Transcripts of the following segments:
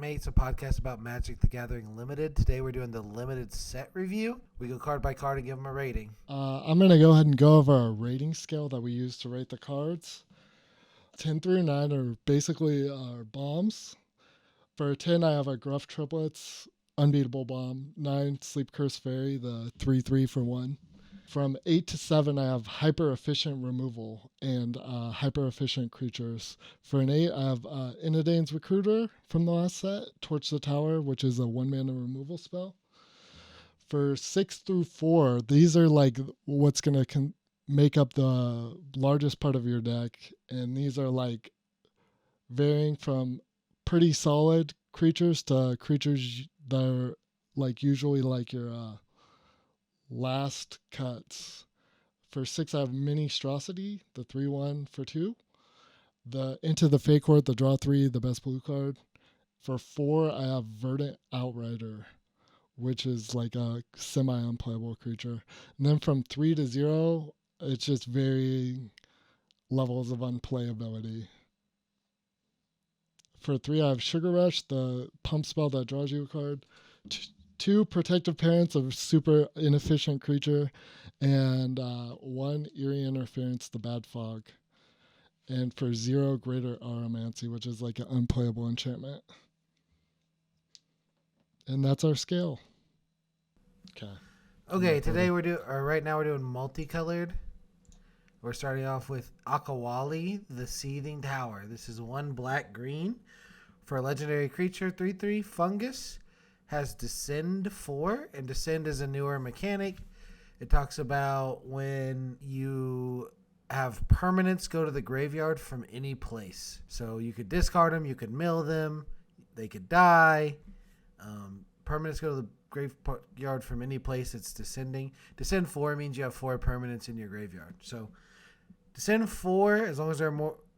Packmates, a podcast about Magic the Gathering Limited. Today we're doing the limited set review. We go card by card and give them a rating. I'm going to go ahead and go over our rating scale that we use to rate the cards. 10 through 9 are basically our bombs. For 10, I have our Gruff Triplets, Unbeatable Bomb. 9, Sleep Curse Fairy, the 3/3 for 1. From 8 to 7, I have Hyper Efficient Removal and Hyper Efficient Creatures. For an 8, I have Inadane's Recruiter from the last set, Torch the Tower, which is a 1-mana removal spell. For 6 through 4, these are like what's going to make up the largest part of your deck. And these are like varying from pretty solid creatures to creatures that are like usually like your last cuts. For 6, I have Ministrosity, the 3/1 for 2. The Into the Fate Court, the draw 3, the best blue card. For 4, I have Verdant Outrider, which is like a semi-unplayable creature. And then from 3 to 0, it's just varying levels of unplayability. For 3, I have Sugar Rush, the pump spell that draws you a card. 2 Protective Parents of super inefficient creature, and 1 Eerie Interference, the Bad Fog. And for 0, Greater Aromancy, which is like an unplayable enchantment. And that's our scale. Okay, today right now we're doing Multicolored. We're starting off with Akawali, the Seething Tower. This is 1 black-green for a legendary creature, 3/3 fungus. Has Descend 4, and Descend is a newer mechanic. It talks about when you have permanents go to the graveyard from any place. So you could discard them, you could mill them, they could die. Permanents go to the graveyard from any place it's descending. Descend 4 means you have 4 permanents in your graveyard. So Descend 4, as long as there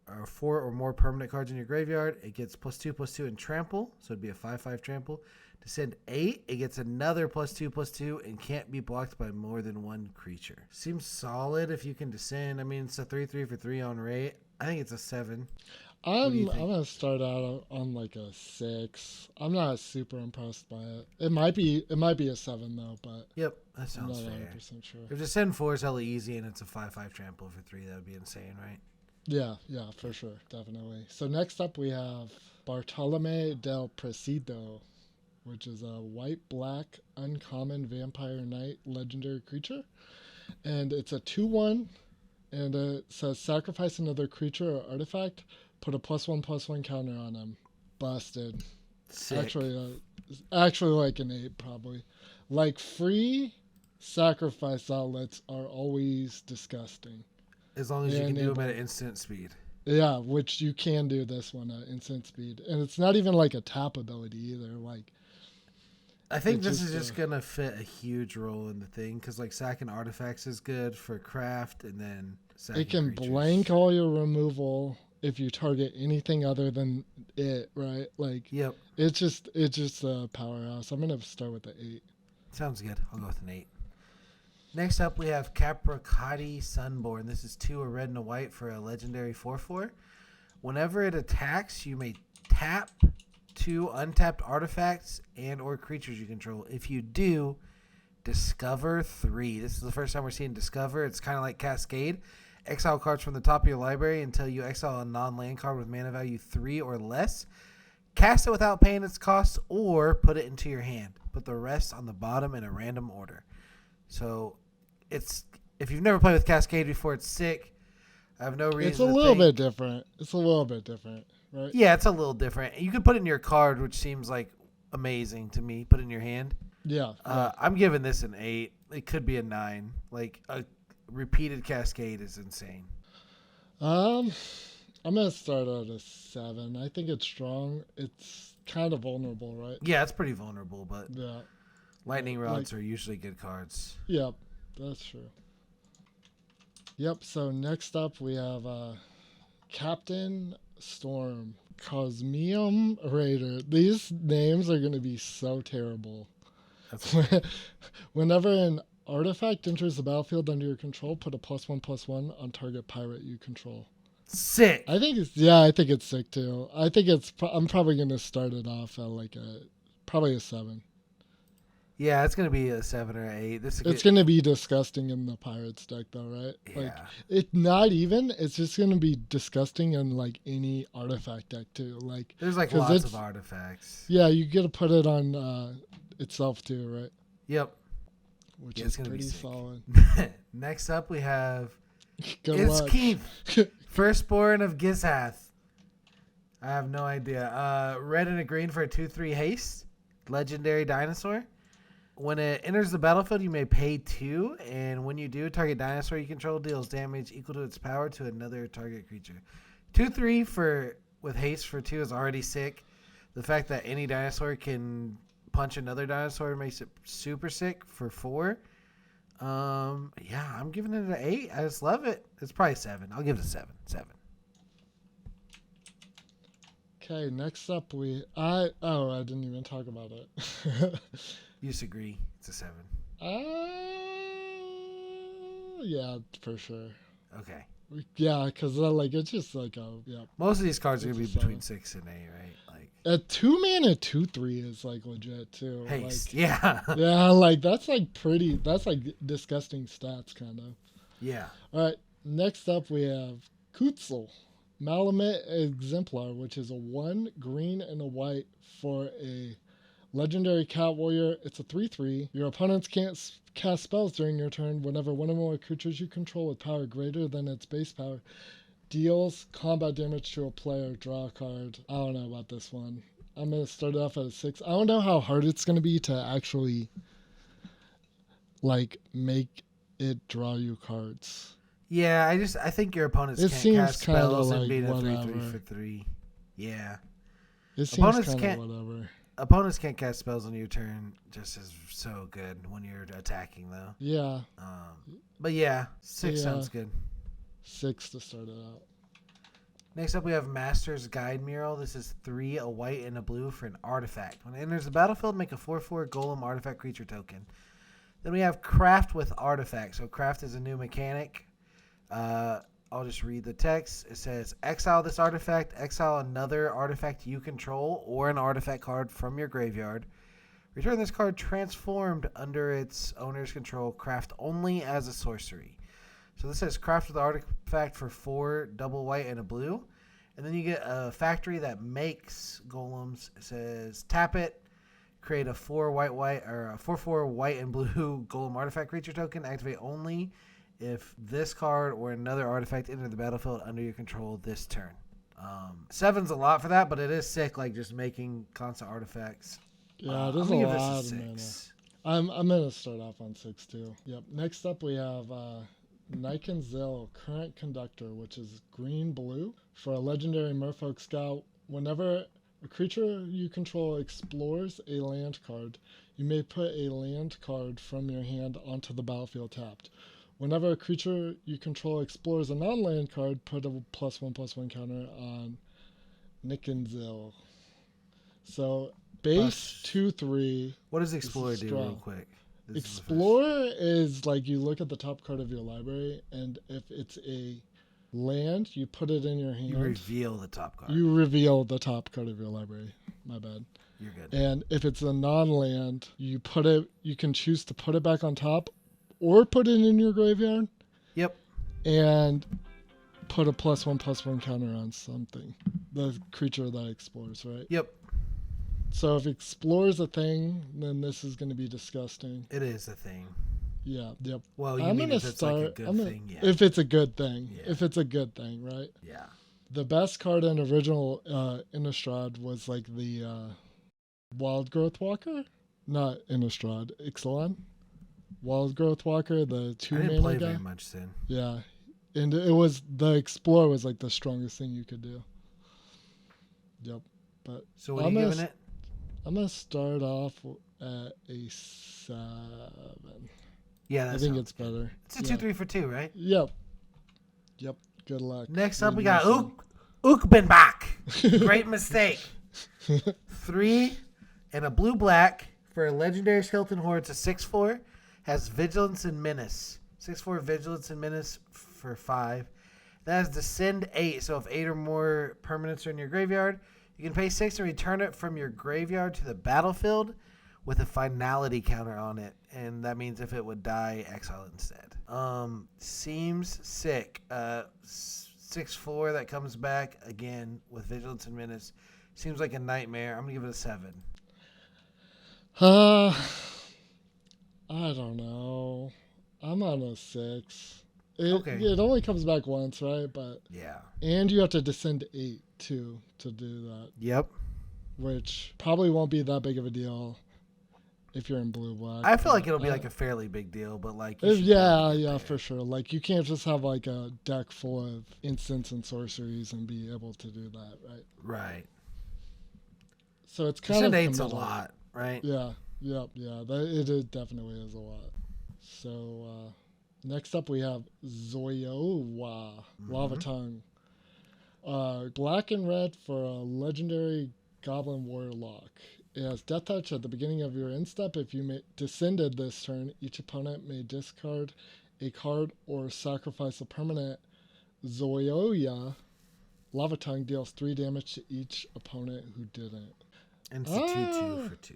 are 4 or more permanent cards in your graveyard, it gets +2/+2 and trample. So it'd be a 5/5 trample. Descend 8, it gets another +2/+2 and can't be blocked by more than 1 creature. Seems solid if you can descend. I mean, it's a 3/3 for 3 on rate. I think it's a 7. I'm gonna start out on like a 6. I'm not super impressed by it. It might be a 7 though, but Yep, that sounds I'm not fair. 100% sure. If Descend 4 is hella easy and it's a 5/5 trample for 3, that would be insane, right? Yeah, for sure, definitely. So next up we have Bartolome del Presidio, which is a white-black uncommon vampire knight legendary creature. And it's a 2/1, and it says sacrifice another creature or artifact, put a +1/+1 counter on him. Busted. Sick. Actually like an 8 probably. Like free sacrifice outlets are always disgusting. As long as you can do them at instant speed. Yeah, which you can do this one at instant speed. And it's not even like a tap ability either. Like, I think this is just going to fit a huge role in the thing because, like, sacking artifacts is good for craft and then sacking it can creatures. Blank all your removal if you target anything other than it, right? Like, yep. It's just a powerhouse. I'm going to start with the 8. Sounds good. I'll go with an 8. Next up, we have Capricati Sunborn. This is 2, a red and a white for a legendary 4/4. Whenever it attacks, you may tap 2 untapped artifacts and or creatures you control. If you do, discover 3. This is the first time we're seeing discover. It's kind of like Cascade. Exile cards from the top of your library until you exile a non-land card with mana value 3 or less. Cast it without paying its cost or put it into your hand. Put the rest on the bottom in a random order. So it's, if you've never played with Cascade before, it's sick. I have no reason. It's a little bit different. Right? Yeah, it's a little different. You can put it in your card, which seems like amazing to me. Put it in your hand. Yeah. I'm giving this an 8. It could be a 9. Like a repeated Cascade is insane. I'm gonna start at a 7. I think it's strong. It's kind of vulnerable, right? Yeah, it's pretty vulnerable, but yeah. Lightning Rods are usually good cards. Yep, that's true. Yep, so next up we have Captain Storm, Cosmium Raider. These names are going to be so terrible. Whenever an artifact enters the battlefield under your control, put a +1/+1 on target pirate you control. Sick. I think it's sick too. I'm probably gonna start it off at like probably a 7. Yeah, it's gonna be a 7 or 8. It's gonna be disgusting in the Pirates deck though, right? Like Yeah. it not even. It's just gonna be disgusting in like any artifact deck too. Like There's like 'cause lots of artifacts. yeah, you get to put it on itself too, right? Yep. Which Yeah, is it's gonna be pretty sick. solid. Next up, we have Good it's luck. Keith, firstborn of Gizath. I have no idea. Red and a green for a 2/3 haste. Legendary dinosaur. When it enters the battlefield, you may pay 2, and when you do, target dinosaur you control deals damage equal to its power to another target creature. 2/3 with haste for 2 is already sick. The fact that any dinosaur can punch another dinosaur makes it super sick for 4. Yeah, I'm giving it an 8. I just love it. It's probably 7. I'll give it a 7. 7. Okay, next up I didn't even talk about it. You disagree. It's a 7. Yeah, for sure. Okay. Yeah, because like it's just like Most of these cards are It's going a to be between 7. 6 and 8, right? Like a 2-mana 2/3 is like legit too. haste. Like, Yeah. yeah, like that's like disgusting stats kind of. Yeah. All right, next up we have Kutzel, Malamute Exemplar, which is a 1 green and a white for a legendary cat warrior. It's a 3/3. Your opponents can't cast spells during your turn whenever one or more creatures you control with power greater than its base power deals combat damage to a player. Draw a card. I don't know about this one. I'm going to start it off at a 6. I don't know how hard it's going to be to actually like make it draw you cards. Yeah, I think your opponents It can't seems cast kinda spells and like beat a 3/3 whatever. for 3. Yeah. It seems Opponents kind can't- of whatever. Opponents can't cast spells on your turn. Just is so good when you're attacking, though. Yeah, But yeah, 6 Yeah. sounds good. 6 to start it out. Next up, we have Master's Guide Mural. This is 3, a white and a blue for an artifact. When it enters the battlefield, make a 4/4 golem artifact creature token. Then we have Craft with Artifact. So Craft is a new mechanic. I'll just read the text. It says, exile this artifact, exile another artifact you control, or an artifact card from your graveyard. Return this card transformed under its owner's control, craft only as a sorcery. So this says craft with artifact for 4 double white and a blue. And then you get a factory that makes golems. It says tap it, create a 4 white or a 4/4 white and blue golem artifact creature token, activate only if this card or another artifact enter the battlefield under your control this turn. 7's a lot for that, but it is sick, like just making constant artifacts. Yeah, there's I'm a gonna give lot this of a mana. 6. I'm gonna start off on 6 too. Yep. Next up we have Niken Zill, Current Conductor, which is green blue for a legendary Merfolk Scout. Whenever a creature you control explores a land card, you may put a land card from your hand onto the battlefield tapped. Whenever a creature you control explores a non-land card, put a +1/+1 counter on Niken Zill. So base 2/3. What does Explorer do, real strong. quick? This is the first- Explorer is like you look at the top card of your library, and if it's a land, you put it in your hand. You reveal the top card. You reveal the top card of your library. My bad. You're good. And if it's a non-land, you can choose to put it back on top or put it in your graveyard Yep. and put a +1/+1 counter on something. The creature that explores, right? Yep. So if explores a thing, then this is going to be disgusting. It is a thing. Yeah, yep. Well, you I'm mean gonna if it's like a good thing? Yeah. If it's a good thing. Yeah. If it's a good thing, right? Yeah. The best card in original Innistrad was like the Wild Growth Walker? Not Innistrad, Ixalan. Wild Growth Walker, the 2 I didn't mana play guy. very much then. Yeah. And it was the Explorer was like the strongest thing you could do. Yep. But So what are you giving it? I'm gonna start off at a 7. Yeah, that I think sounds it's good. better. It's a Yeah. 2/3 for 2, right? Yep. Good luck. Next up, we Read got this Ukbenbach. Great mistake. 3 and a blue-black for a legendary skeleton horde. It's a 6/4. Has vigilance and menace. 6/4 vigilance and menace for 5. That has Descend 8. So if 8 or more permanents are in your graveyard, you can pay 6 and return it from your graveyard to the battlefield with a finality counter on it. And that means if it would die, exile it instead. Seems sick. 6/4 that comes back again with Vigilance and Menace. Seems like a nightmare. I'm going to give it a 7. I don't know. I'm on a 6. Okay. It only comes back once, right? But Yeah. and you have to descend 8 too to do that. Yep. Which probably won't be that big of a deal if you're in blue-black. I feel like it'll be like a fairly big deal, but like yeah, for sure. Like you can't just have like a deck full of instants and sorceries and be able to do that, right? Right. So it's kind of eight's a lot, right? Yeah. It definitely is a lot. So next up we have Zoyowa, Lava Tongue. Black and red for a legendary Goblin Warlock. It has Death Touch at the beginning of your end step. If you descended this turn, each opponent may discard a card or sacrifice a permanent. Zoyoya, Lava Tongue deals 3 damage to each opponent who didn't. And it's a 2/2 for 2.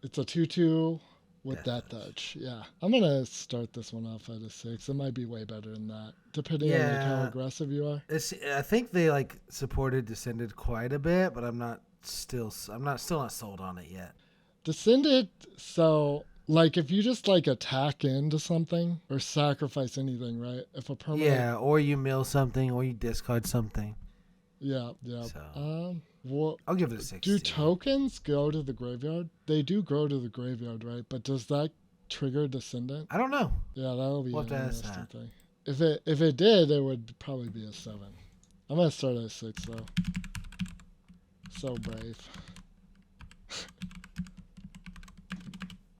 It's a 2/2 with Death Touch. Yeah. I'm going to start this one off at a 6. It might be way better than that, depending on like how aggressive you are. I think they like supported Descended quite a bit, but I'm still not sold on it yet. Descended, so like if you just like attack into something or sacrifice anything, right? If a permanent, yeah, or you mill something, or you discard something. Yeah. So, well, I'll give it a 6. Do tokens go to the graveyard? They do go to the graveyard, right? But does that trigger Descendant? I don't know. Yeah, that'll be We'll an have to ask interesting thing. If it did, it would probably be a 7. I'm gonna start at 6 though. So brave.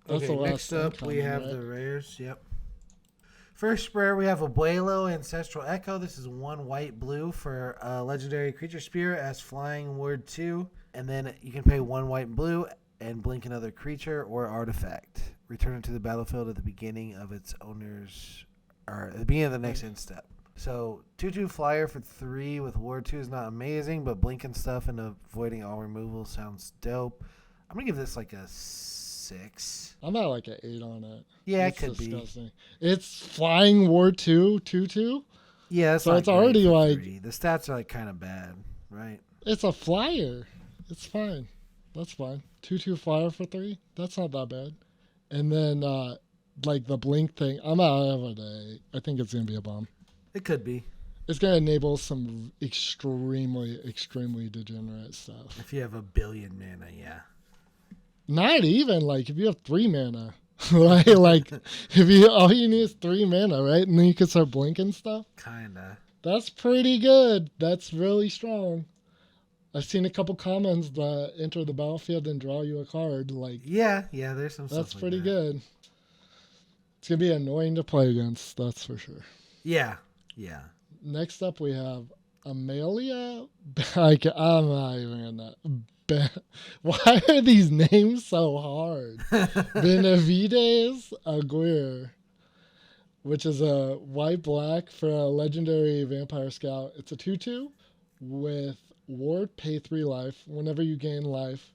That's Okay, next up we have the rares. Yep. First rare, we have Abuelo Ancestral Echo. This is 1 white-blue for a legendary creature spirit as Flying Ward 2. And then you can pay 1 white and blue and blink another creature or artifact. Return it to the battlefield at the beginning of its owner's, or at the beginning of the next end step. So 2/2 flyer for 3 with Ward 2 is not amazing, but blinking stuff and avoiding all removal sounds dope. I'm going to give this like a 6. I'm at like an 8 on it. Yeah, it's it could disgusting. be. It's Flying Ward 2, 2/2. Yeah, so it's already like 3. The stats are like kind of bad, right? It's a flyer. It's fine. That's fine. 2/2 flyer for 3. That's not that bad. And then like the blink thing, I'm out of it. I think it's gonna be a bomb. It could be. It's gonna enable some extremely degenerate stuff. If you have 1 billion mana, yeah. Not even like if you have 3 mana. like if all you need is 3 mana, right? And then you can start blinking stuff. Kinda. That's pretty good. That's really strong. I've seen a couple commons that enter the battlefield and draw you a card. Like yeah, there's some stuff. That's like pretty that. good. It's gonna be annoying to play against. That's for sure. Yeah. Next up, we have Amelia. I'm not even gonna. Why are these names so hard? Benavides Aguirre, which is a white-black for a legendary vampire scout. It's a 2/2 with ward, pay 3 life. Whenever you gain life,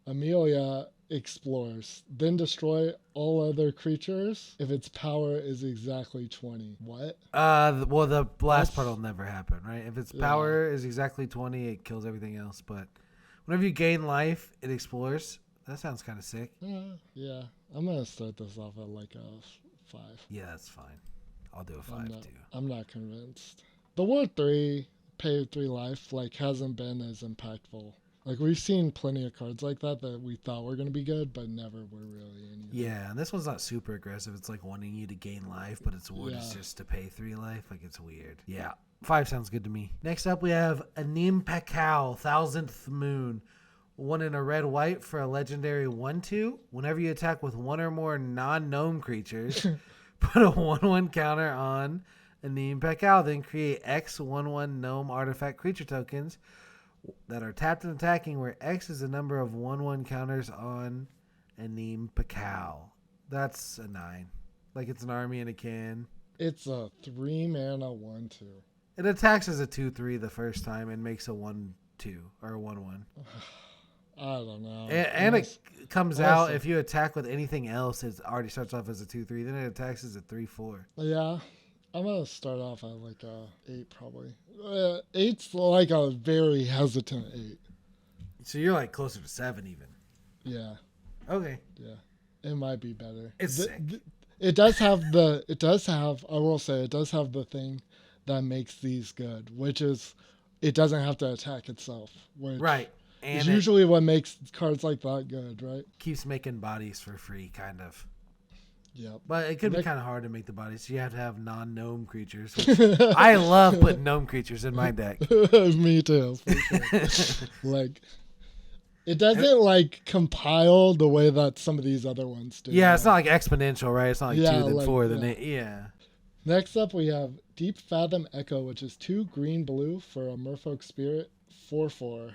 Amelia explores. Then destroy all other creatures if its power is exactly 20. What? Well, the last part will never happen, right? If its power is exactly 20, it kills everything else. But whenever you gain life, it explores. That sounds kind of sick. Yeah. I'm gonna start this off at like a 5. Yeah, that's fine. I'll do a 5 too. I'm not convinced. The ward 3, pay 3 life, like hasn't been as impactful. Like we've seen plenty of cards like that we thought were going to be good, but never were really anything. Yeah, and this one's not super aggressive. It's like wanting you to gain life, but its ward is just to pay 3 life. Like it's weird. Yeah, 5 sounds good to me. Next up, we have Anim Pakal, 1000th Moon. 1 in a red-white for a legendary 1/2. Whenever you attack with 1 or more non-gnome creatures, put a 1/1 counter on Anim Pakal. Then create X 1/1 gnome artifact creature tokens that are tapped and attacking, where X is the number of 1/1 counters on Anim Pakal. That's a 9. Like it's an army in a can. It's a 3 mana 1/2. It attacks as a 2/3 the first time and makes a 1/2 or a 1/1. I don't know. And it comes unless out if you attack with anything else. It already starts off as a 2/3. Then it attacks as a 3/4. Yeah. I'm gonna start off at like a 8 probably. 8's like a very hesitant 8. So you're like closer to 7 even. Yeah. Okay. Yeah. It might be better. It's sick. It does have I will say it does have the thing that makes these good, which is it doesn't have to attack itself. Which Right. And is usually what makes cards like that good, right? keeps making bodies for free, kind of. Yep. But it could be kind of hard to make the bodies. You have to have non-gnome creatures. Which I love putting gnome creatures in my deck. Me too. For sure. Like, it doesn't like compile the way that some of these other ones do. Yeah, it's not like exponential, right? It's not like 2 then like, 4 then 8. Yeah. Next up, we have Deep Fathom Echo, which is 2 green-blue for a Merfolk Spirit, 4/4.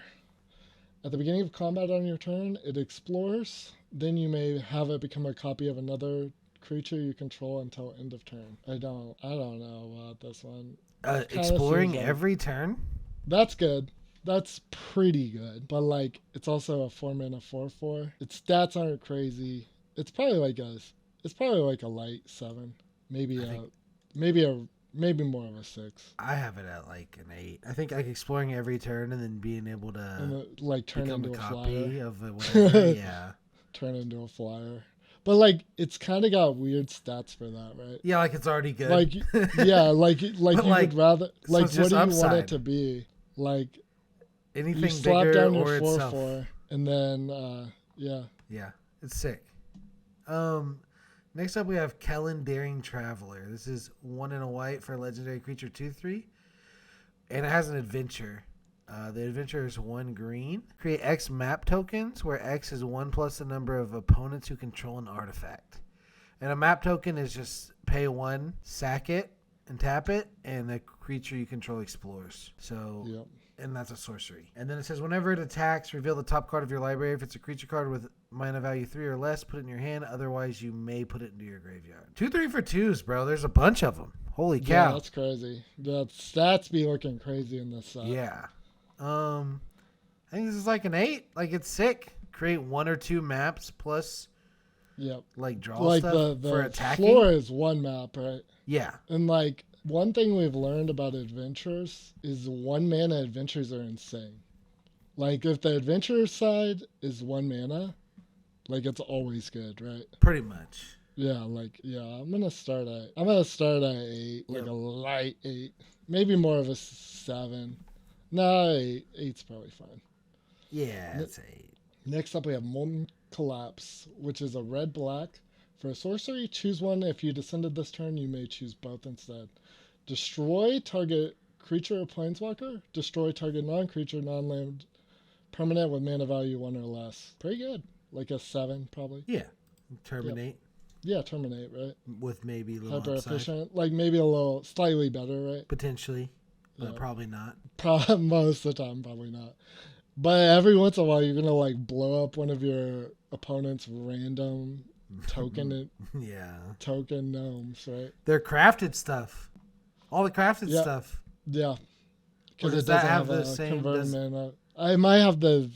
At the beginning of combat on your turn, it explores. Then you may have it become a copy of another creature you control until end of turn. I don't know about this one. Exploring every turn? That's good. That's pretty good. But like, it's also a 4-mana 4/4. Its stats aren't crazy. It's probably like a light 7, maybe more of a 6. I have it at like an 8. I think like exploring every turn and then being able to And like turn become into a a copy flyer. of it, whatever. Yeah. Turn into a flyer. But like, it's kind of got weird stats for that, right? Yeah, like it's already good. Like, yeah, like you would rather so like it's what just do you want upside. it to be? Like Anything you slap bigger down your or itself. 4/4, and then yeah. Yeah, it's sick. Next up we have Kellen Daring Traveler. This is 1 and a white for a legendary creature 2/3, and it has an adventure. The adventure is 1 green. Create X map tokens, where X is 1 plus the number of opponents who control an artifact. And a map token is just pay 1, sack it, and tap it, and the creature you control explores. So, Yep. and that's a sorcery. And then it says, whenever it attacks, reveal the top card of your library. If it's a creature card with mana value 3 or less, put it in your hand. Otherwise, you may put it into your graveyard. 2/3 for 2s, bro. There's a bunch of them. Holy cow. Yeah, that's crazy. The stats be looking crazy in this set. Yeah. I think this is like an 8. Like, it's sick. Create 1 or 2 maps plus, Yep. like, draw Like stuff the for attacking. floor is 1 map, right? Yeah. And like one thing we've learned about adventures is 1 mana adventures are insane. Like if the adventure side is 1 mana, like it's always good, right? Pretty much. Yeah, like I'm gonna start at 8, like a light 8, maybe more of a 7. No, 8. 8's probably fine. Yeah, it's 8. Next up, we have Molten Collapse, which is a red-black. For a sorcery, choose one. If you descended this turn, you may choose both instead. Destroy target creature or planeswalker. Destroy target non-creature, non-land permanent with mana value 1 or less. Pretty good. Like a 7, probably. Yeah. Terminate. Yeah, terminate, right? With maybe a little Hyper upside. efficient. Like maybe a little slightly better, right? Potentially. But probably not. Most of the time, probably not. But every once in a while, you're going to like blow up one of your opponent's random token gnomes, right? They're crafted stuff. All the crafted stuff. Yeah. Because does it that doesn't have have the a same- convert does- mana. I might have the...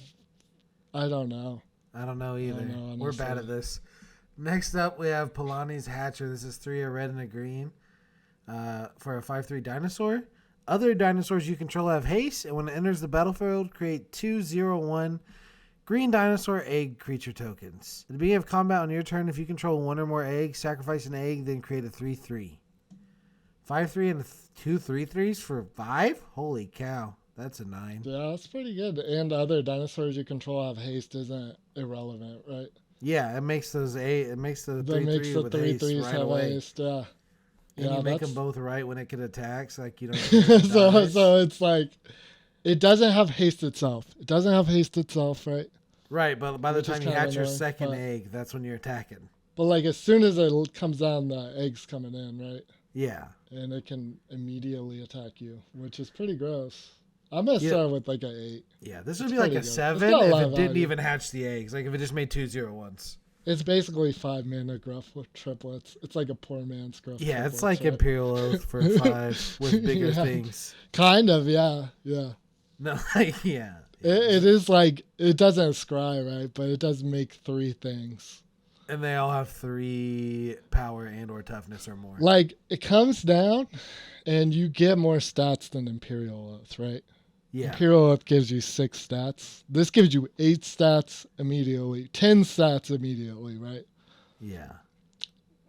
I don't know. I don't know either. know, We're bad at honestly. this. Next up, we have Polani's Hatcher. This is 3, a red and a green for a 5/3 dinosaur. Other dinosaurs you control have haste, and when it enters the battlefield, create 2/0/1 green dinosaur egg creature tokens. At the beginning of combat on your turn, if you control 1 or more eggs, sacrifice an egg, then create a 3/3. 5/3 and 2 3/3s for 5? Holy cow. That's a 9. Yeah, that's pretty good. And other dinosaurs you control have haste isn't irrelevant, right? Yeah, it makes those it makes the That 3/3 makes the with 3/3s haste right have away. haste, yeah. And Yeah, you make that's... them both right when it can attack, so like you don't. so it's like... It doesn't have haste itself. Right? Right, but by the Which is time you kinda hatch your annoying, second but- egg, that's when you're attacking. But like as soon as it comes down, the egg's coming in, right? Yeah. And it can immediately attack you, which is pretty gross. I'm gonna Yeah. start with like an 8. Yeah, this would It's be like pretty a good. 7 It's got a if lot it of didn't value. even hatch the eggs. Like if it just made 2/0/1s. It's basically 5 mana gruff triplets. It's like a poor man's gruff Yeah, triplets, it's like right? Imperial Oath for 5 with bigger Yeah, things. kind of, yeah, yeah. No, like, yeah. It is like, it doesn't scry, right? But it does make 3 things. And they all have 3 power and or toughness or more. Like, it comes down, and you get more stats than Imperial Oath, right? Yeah. Imperial Oath gives you 6 stats. This gives you 8 stats immediately, 10 stats immediately, right? Yeah.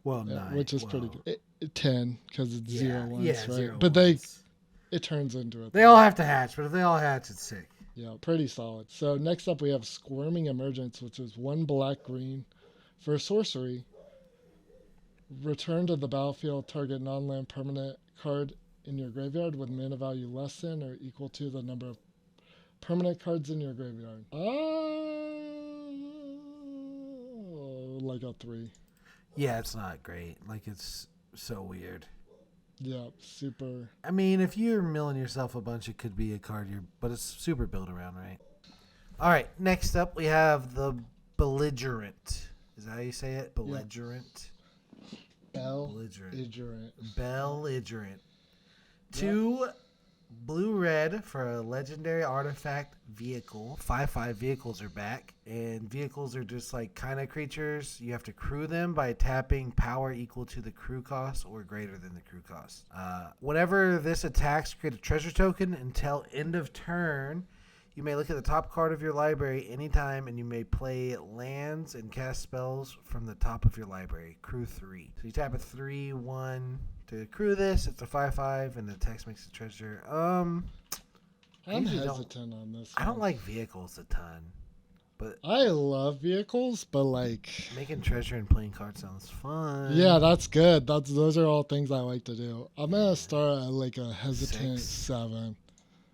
Well, 9. Which is pretty good. 10, because it's 0 ones, yeah, right? 0 But ones. it turns into a They all have to hatch, but if they all hatch, it's sick. Yeah, pretty solid. So next up we have Squirming Emergence, which is 1 black-green. For a sorcery, return to the battlefield target non-land permanent card in your graveyard with mana value less than or equal to the number of permanent cards in your graveyard. Like a 3. Yeah, it's not great. Like, it's so weird. Yeah, super. I mean, if you're milling yourself a bunch, it could be a card but it's super built around, right? All right, next up we have the Belligerent. Is that how you say it? Belligerent? Belligerent. Belligerent. 2 blue-red for a legendary artifact vehicle. 5/5 vehicles are back. And vehicles are just like kind of creatures. You have to crew them by tapping power equal to the crew cost or greater than the crew cost. Whenever this attacks, create a treasure token until end of turn. You may look at the top card of your library anytime, and you may play lands and cast spells from the top of your library. Crew 3. So you tap a 3/1 to crew this. It's a 5/5, and the text makes a treasure. I'm hesitant on this one. I don't like vehicles a ton, but I love vehicles, but like making treasure and playing cards sounds fun. yeah, that's good. Those are all things I like to do. I'm gonna start at like a hesitant 6. 7.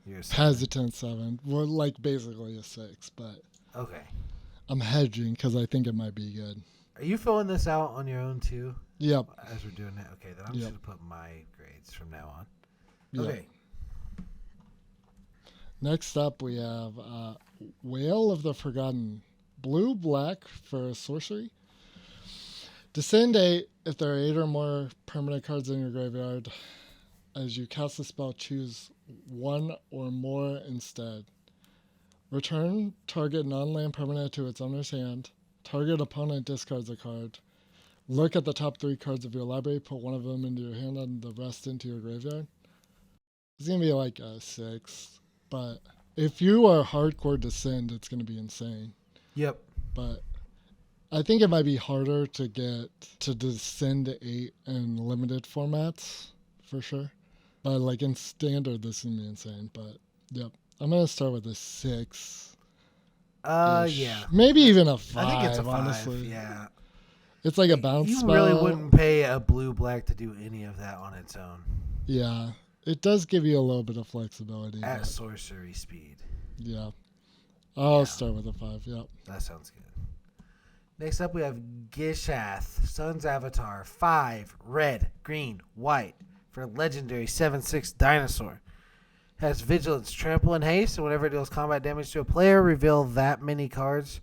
You're a 7. Hesitant 7. Well, like basically a 6, but Okay. I'm hedging because I think it might be good. Are you filling this out on your own too? Yep. As we're doing it, okay. Then I'm just gonna put my grades from now on. Yep. Okay. Next up, we have Whale of the Forgotten. Blue-black for a sorcery. Descend 8 if there are 8 or more permanent cards in your graveyard. As you cast the spell, choose 1 or more instead. Return target non-land permanent to its owner's hand. Target opponent discards a card. Look at the top 3 cards of your library. Put 1 of them into your hand and the rest into your graveyard. It's going to be like a 6. But if you are hardcore Descend, it's going to be insane. Yep. But I think it might be harder to get to Descend 8 in limited formats, for sure. But like in standard, this is going to be insane. But yep, I'm going to start with a 6. Yeah. Maybe even a 5, I think it's a 5, honestly. yeah. It's like a bounce you spell. You really wouldn't pay a blue-black to do any of that on its own. Yeah. It does give you a little bit of flexibility. At sorcery speed. Yeah. I'll start with a 5, yep. That sounds good. Next up, we have Gishath, Sun's Avatar, 5, red, green, white, for a legendary 7/6 dinosaur. Has Vigilance, Trample, and Haste, and whenever it deals combat damage to a player, reveal that many cards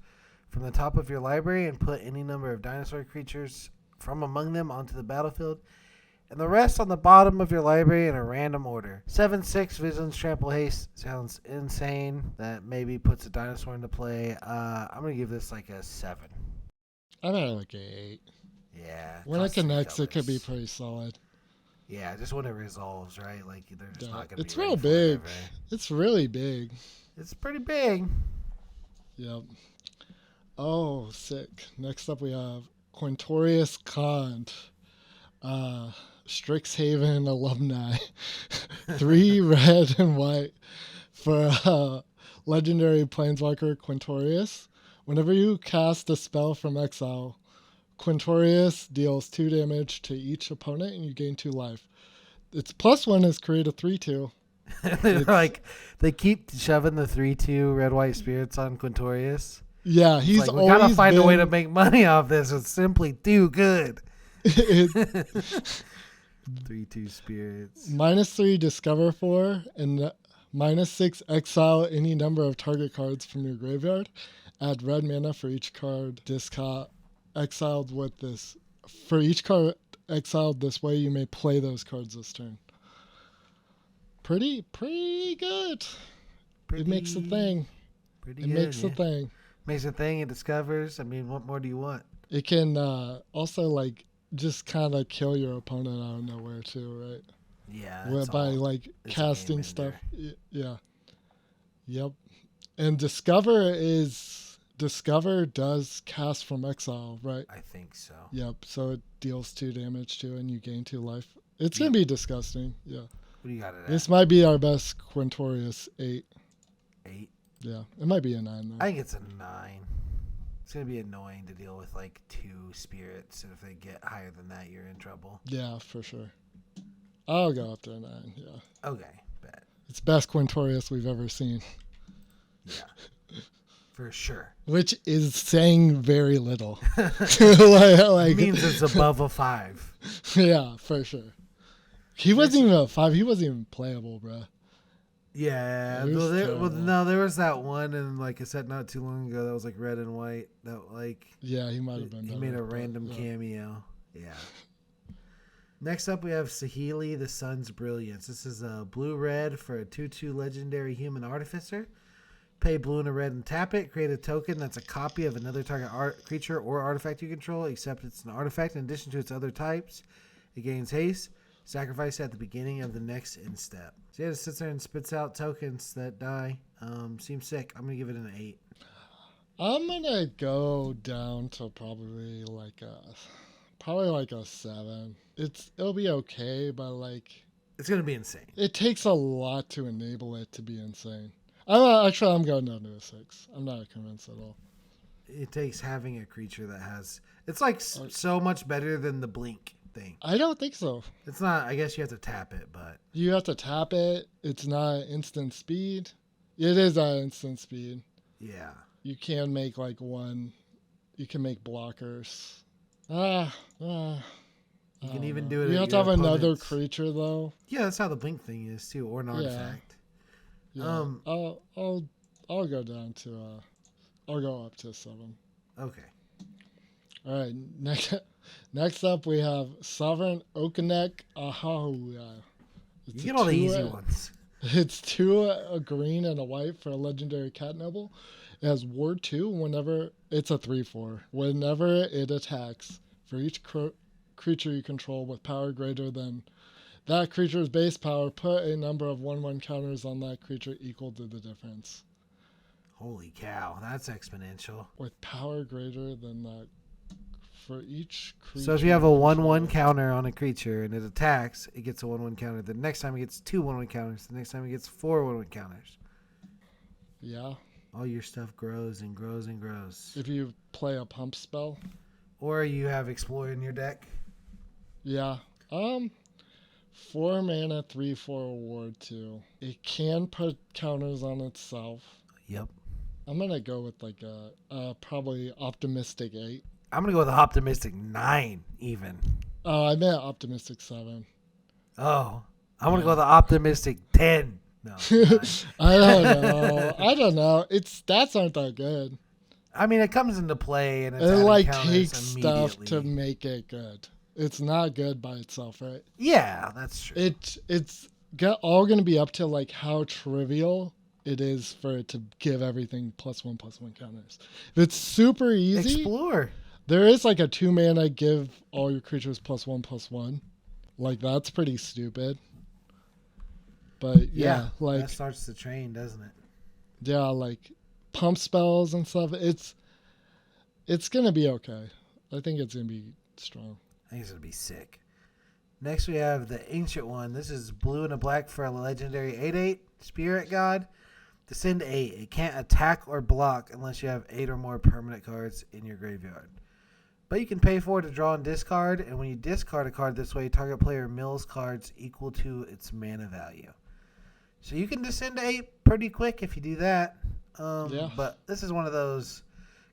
from the top of your library and put any number of dinosaur creatures from among them onto the battlefield, and the rest on the bottom of your library in a random order. 7/6 Vigilance, Trample, Haste sounds insane. That maybe puts a dinosaur into play. I'm going to give this like a 7. I'm at like an 8. Yeah. When it connects, it could be pretty solid. Yeah, just when it resolves, right? Like, they're just not going to be It's real big. It's really big. It's pretty big. Yep. Oh, sick. Next up, we have Quintorius Kant. Strixhaven alumni. 3 red and white for legendary planeswalker Quintorius. Whenever you cast a spell from exile, Quintorius deals 2 damage to each opponent and you gain 2 life. Its +1 is create a 3/2. Like, they keep shoving the 3/2 red white spirits on Quintorius. Yeah, he's like, we always gotta find a way to make money off this. It's simply too good. 3/2 spirits. -3 discover 4 and -6 exile any number of target cards from your graveyard. Add red mana for each card exiled with this. For each card exiled this way, you may play those cards this turn. Pretty good. It makes a thing. Pretty It good, makes a yeah. thing. Makes a thing. It discovers. I mean, what more do you want? It can also like just kind of kill your opponent out of nowhere too, right? Yeah, it's By all, like it's a casting game stuff. ender. Yeah. Yep. And Discover does cast from exile, right? I think so. Yep. So it deals 2 damage to it and you gain 2 life. It's Yep. gonna be disgusting. Yeah. What do you got it at? This might be our best Quintorius 8. 8? Yeah. It might be a 9 though. I think it's a 9. It's going to be annoying to deal with like 2 spirits, and if they get higher than that, you're in trouble. Yeah, for sure. I'll go up to a 9. Yeah. Okay, bet. It's best Quintorius we've ever seen. Yeah. For sure. Which is saying very little. Like, It means it's above a 5. yeah, for sure. He wasn't even a 5. He wasn't even playable, bro. Yeah. It was terrible. No, there was that one, and like I said not too long ago, that was like red and white. That like Yeah, he might have been he better, made a but, random yeah. cameo. Yeah. Next up, we have Sahili, the Sun's Brilliance. This is a blue-red for a 2/2 legendary human artificer. Pay blue and a red and tap it. Create a token that's a copy of another target creature or artifact you control, except it's an artifact in addition to its other types. It gains haste. Sacrifice at the beginning of the next end step. So yeah, it sits there and spits out tokens that die. Seems sick. I'm going to give it an 8. I'm gonna go down to probably like a 7. It'll be okay, but like It's going to be insane. it takes a lot to enable it to be insane. I'm going down to a 6. I'm not convinced at all. It takes having a creature that has... It's like so much better than the blink thing. I don't think so. It's not... I guess you have to tap it, but... You have to tap it. It's not instant speed. It is instant speed. Yeah. You can make like one. You can make blockers. You can even do it. You at have to your have another opponent's- creature though. Yeah, that's how the blink thing is too, or an artifact. Yeah. I'll go down to I'll go up to 7. Okay. All right. Next up we have Sovereign Oakeneck Ahahuya. You get all the easy ones. It's 2 a green and a white for a legendary cat noble. It has ward 2 whenever it's a 3/4. Whenever it attacks, for each creature you control with power greater than that creature's base power, put a number of 1/1 counters on that creature equal to the difference. Holy cow, that's exponential. With power greater than that for each creature. So if you have a 1/1 counter on a creature and it attacks, it gets a 1/1 counter. The next time it gets 2 1/1 counters. The next time it gets 4 1/1 counters. Yeah. All your stuff grows and grows and grows. If you play a pump spell. Or you have Explore in your deck. Yeah. 4 mana, 3/4 ward 2. It can put counters on itself. Yep. I'm gonna go with like a probably optimistic 8. I'm going to go with an optimistic 9 even. Oh, I meant optimistic 7. Oh, I'm going to go with an optimistic 10. No. 9. I don't know. Its stats aren't that good. I mean, it comes into play and it's It adding like counters takes stuff to immediately. make it good. It's not good by itself, right? Yeah, that's true. It's all gonna be up to like how trivial it is for it to give everything +1/+1 counters. If it's super easy, Explore. there is like a 2 mana give all your creatures +1/+1. Like that's pretty stupid. But yeah, like that starts the train, doesn't it? yeah, like pump spells and stuff. It's gonna be okay. I think it's gonna be strong. I think it's going to be sick. Next, we have the Ancient One. This is blue and a black for a legendary 8/8 Spirit God. Descend 8. It can't attack or block unless you have 8 or more permanent cards in your graveyard. But you can pay for it to draw and discard, and when you discard a card this way, target player mills cards equal to its mana value. So you can descend to 8 pretty quick if you do that. Yeah. But this is one of those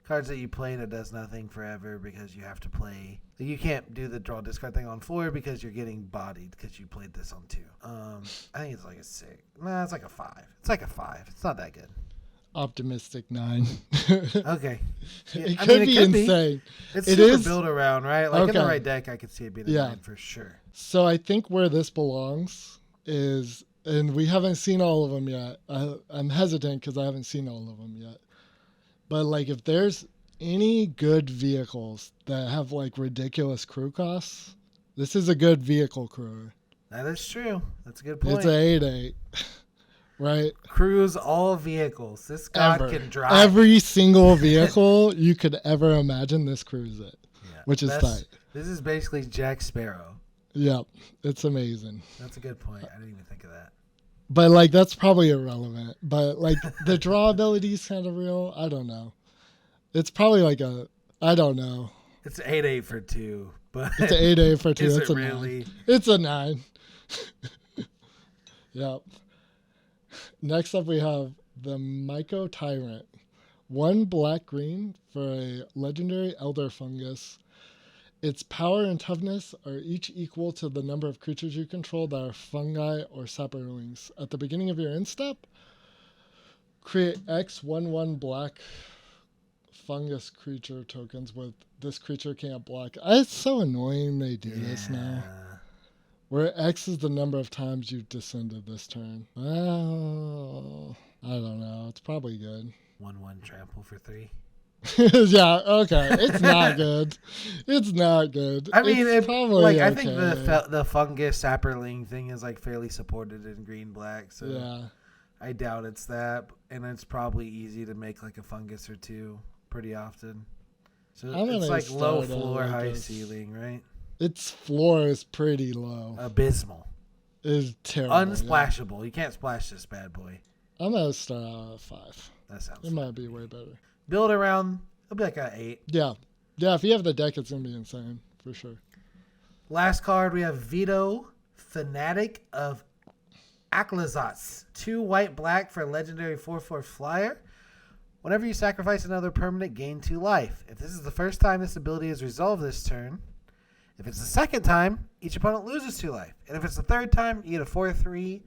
cards that you play that does nothing forever because you have to play. You can't do the draw discard thing on 4 because you're getting bodied because you played this on 2. I think it's like a 6. No, it's like a 5. It's like a 5. It's not that good. Optimistic 9. Okay. Yeah, It I could mean, be insane. It's It super is. build around, right? Like in the Okay. right deck, I could see it be the Yeah. 9 for sure. So I think where this belongs is, and we haven't seen all of them yet. I'm hesitant because I haven't seen all of them yet. But like, if there's any good vehicles that have like ridiculous crew costs, this is a good vehicle crewer. That is true. That's a good point. It's a 8/8, right? Cruise all vehicles. This god Ever. can drive. Every single vehicle you could ever imagine, this crews it, Yeah, which is tight. This is basically Jack Sparrow. Yep, it's amazing. That's a good point. I didn't even think of that. But like, that's probably irrelevant. But like, the draw ability is kind of real. I don't know. It's probably like I don't know. It's 8/8 for 2, but It's an 8/8 for 2. is It's it a really? 9. It's a 9. Yep. Next up, we have the Myco Tyrant. 1 black-green for a legendary elder fungus. Its power and toughness are each equal to the number of creatures you control that are fungi or saplings. At the beginning of your end step, create X 1/1 black fungus creature tokens with this creature can't block. It's so annoying they do this now. Where X is the number of times you've descended this turn. Oh, I don't know. It's probably good. 1/1 trample for 3. Yeah, okay. It's not good. It's not good. I mean, it's probably okay. I think the fungus sapperling thing is like fairly supported in green black. So Yeah. I doubt it's that, and it's probably easy to make like a fungus or 2 pretty often. So it's like low floor, high ceiling, right? Its floor is pretty low. Abysmal. It's terrible. Unsplashable. You can't splash this bad boy. I'm gonna start out at 5. That sounds. It might be way better. Build around. It'll be like a 8. Yeah. If you have the deck, it's gonna be insane for sure. Last card, we have Vito, Fanatic of Ixalan. 2 white black for a legendary 4/4 flyer. Whenever you sacrifice another permanent, gain 2 life. If this is the first time this ability is resolved this turn, if it's the second time, each opponent loses 2 life. And if it's the third time, you get a 4/3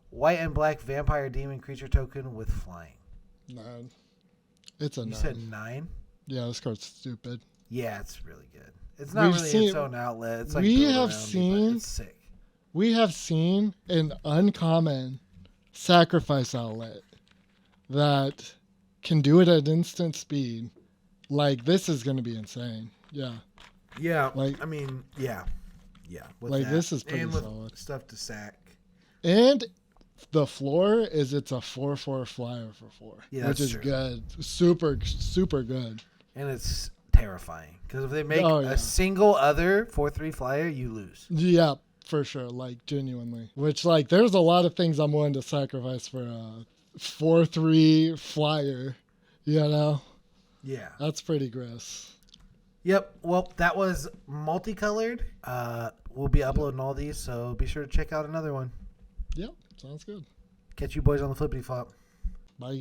white and black vampire demon creature token with flying. 9. It's a 9. You said 9? Yeah, this card's stupid. Yeah, it's really good. It's not really its own outlet. It's like it's sick. We have seen an uncommon sacrifice outlet that can do it at instant speed. Like, this is going to be insane. Yeah. Yeah. Like, I mean, yeah. Yeah. Like, this is pretty solid. With stuff to sack. And the floor is it's a 4/4 flyer for 4. Yeah, which is true. good. Super, super good. And it's terrifying. Because if they make a single other 4/3 flyer, you lose. Yeah, for sure. Like, genuinely. Which, like, there's a lot of things I'm willing to sacrifice for a 4/3 flyer. You know? Yeah. That's pretty gross. Yep. Well, that was Multicolored. We'll be uploading all these, so be sure to check out another one. Yep. Sounds good. Catch you boys on the flippity flop. Bye.